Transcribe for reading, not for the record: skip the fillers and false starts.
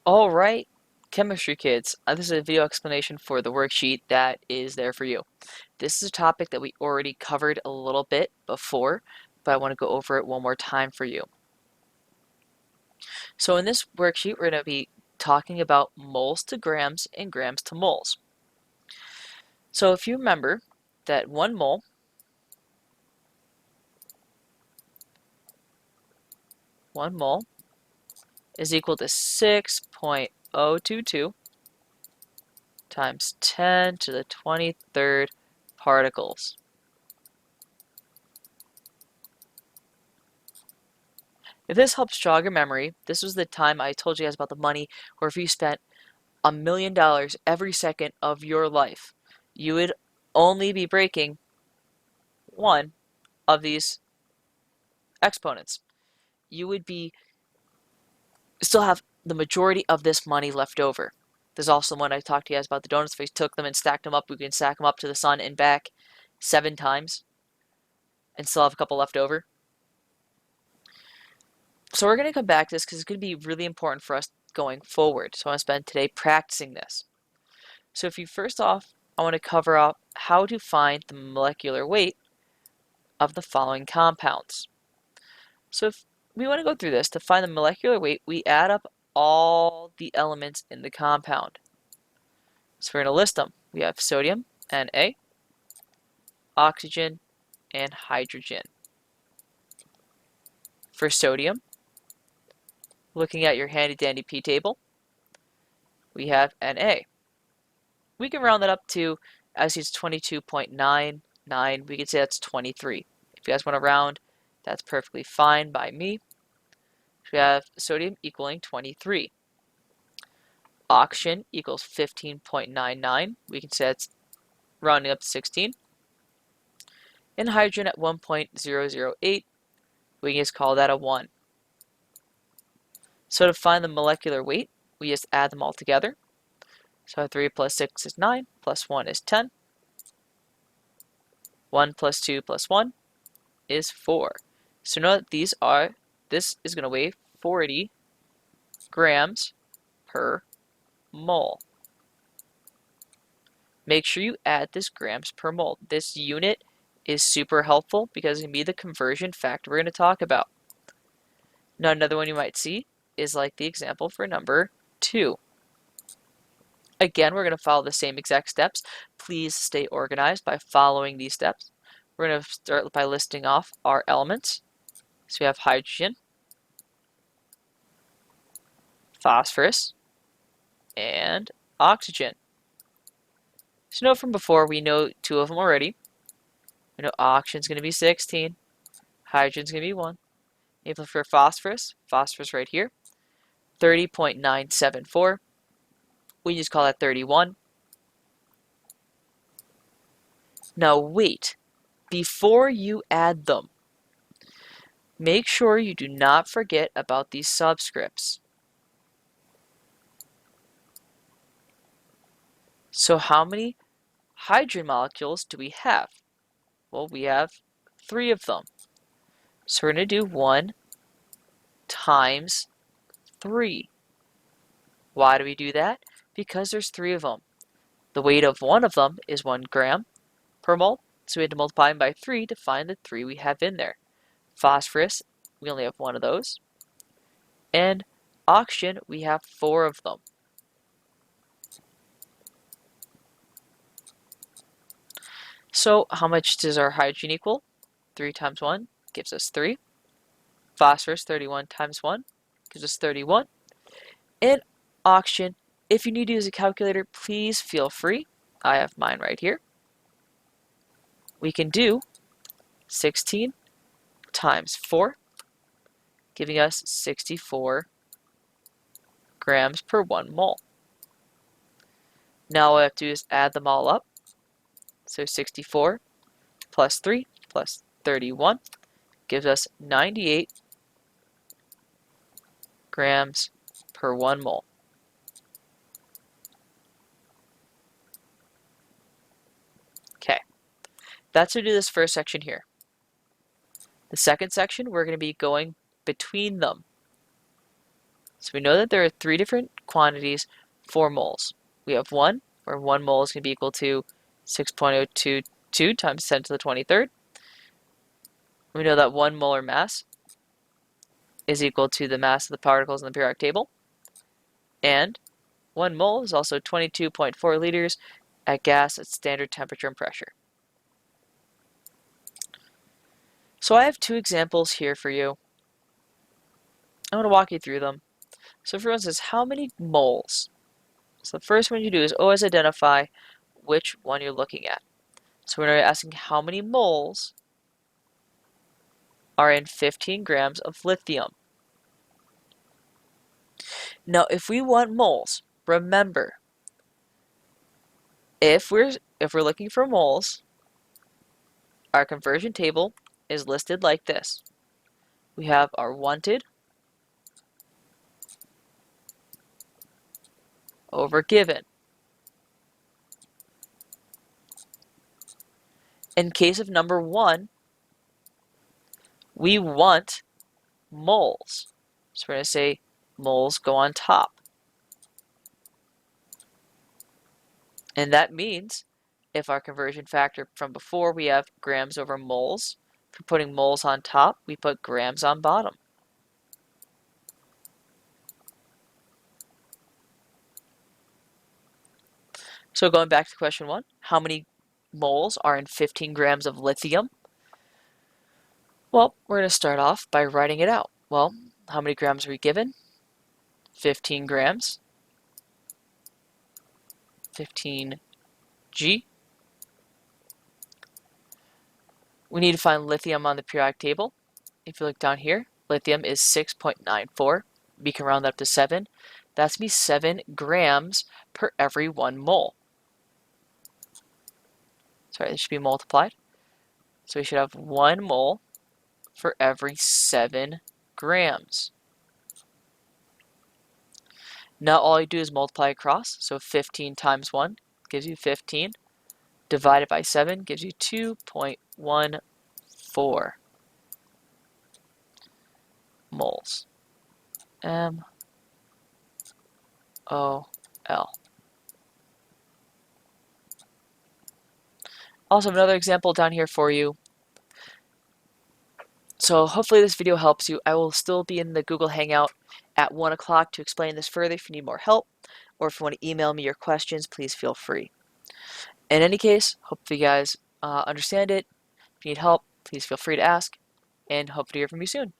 All right, chemistry kids, this is a video explanation for the worksheet that is there for you. This is a topic that we already covered a little bit before, but I want to go over it one more time for you. So in this worksheet, we're going to be talking about moles to grams and grams to moles. So if you remember that 1 mole is equal to 6.022 times 10 to the 23rd particles. If this helps jog your memory, this was the time I told you guys about the money where if you spent $1 million every second of your life, you would only be breaking one of these exponents. You would be still have the majority of this money left over. There's also one I talked to you guys about the donuts. If we took them and stacked them up, we can stack them up to the sun and back 7 times and still have a couple left over. So we're going to come back to this because it's going to be really important for us going forward. So I want to spend today practicing this. So if you first off, I want to cover up how to find the molecular weight of the following compounds. So if we want to go through this, to find the molecular weight, we add up all the elements in the compound. So we're going to list them. We have sodium, Na, oxygen, and hydrogen. For sodium, looking at your handy-dandy P table, we have Na. We can round that up to, as it's 22.99, we can say that's 23. If you guys want to round, that's perfectly fine by me. So we have sodium equaling 23. Oxygen equals 15.99. We can say that's rounding up to 16. And hydrogen at 1.008, we can just call that a 1. So to find the molecular weight, we just add them all together. So 3 plus 6 is 9, plus 1 is 10. 1 plus 2 plus 1 is 4. So note that this is going to weigh 40 grams per mole. Make sure you add this grams per mole. This unit is super helpful because it can be the conversion factor we're going to talk about. Now another one you might see is like the example for number 2. Again, we're going to follow the same exact steps. Please stay organized by following these steps. We're going to start by listing off our elements. So we have hydrogen, phosphorus, and oxygen. So note from before, we know 2 of them already. We know oxygen's going to be 16, hydrogen's going to be 1. If for phosphorus right here, 30.974. We just call that 31. Now wait, before you add them, make sure you do not forget about these subscripts. So how many hydrogen molecules do we have? Well, we have 3 of them. So we're going to do 1 times 3. Why do we do that? Because there's 3 of them. The weight of one of them is 1 gram per mole, so we had to multiply them by 3 to find the 3 we have in there. Phosphorus, we only have 1 of those. And oxygen, we have 4 of them. So how much does our hydrogen equal? 3 times 1 gives us 3. Phosphorus, 31 times 1 gives us 31. And oxygen, if you need to use a calculator, please feel free. I have mine right here. We can do 16 times 4, giving us 64 grams per 1 mole. Now all I have to do is add them all up. So 64 plus 3 plus 31 gives us 98 grams per 1 mole. Okay, that's to do this first section here. The second section, we're going to be going between them. So we know that there are three different quantities for moles. We have one, where 1 mole is going to be equal to 6.022 times 10 to the 23rd. We know that 1 molar mass is equal to the mass of the particles in the periodic table. And 1 mole is also 22.4 liters at gas at standard temperature and pressure. So I have 2 examples here for you. I want to walk you through them. So for instance, how many moles? So the first one you do is always identify which one you're looking at. So we're asking how many moles are in 15 grams of lithium. Now, if we want moles, remember, if we're looking for moles, our conversion table is listed like this. We have our wanted over given. In case of number 1, we want moles. So we're going to say moles go on top. And that means if our conversion factor from before we have grams over moles, for putting moles on top, we put grams on bottom. So going back to question 1, how many moles are in 15 grams of lithium? Well, we're going to start off by writing it out. Well, how many grams are we given? 15 grams. 15G. We need to find lithium on the periodic table. If you look down here, lithium is 6.94. We can round that up to 7. That's going to be 7 grams per every 1 mole. Sorry, this should be multiplied. So we should have 1 mole for every 7 grams. Now all you do is multiply across. So 15 times 1 gives you 15. Divided by 7 gives you 2.14 moles. M-O-L. Also, another example down here for you. So hopefully this video helps you. I will still be in the Google Hangout at 1 o'clock to explain this further if you need more help, or if you want to email me your questions, please feel free. In any case, hope you guys understand it. If you need help, please feel free to ask, and hope to hear from you soon.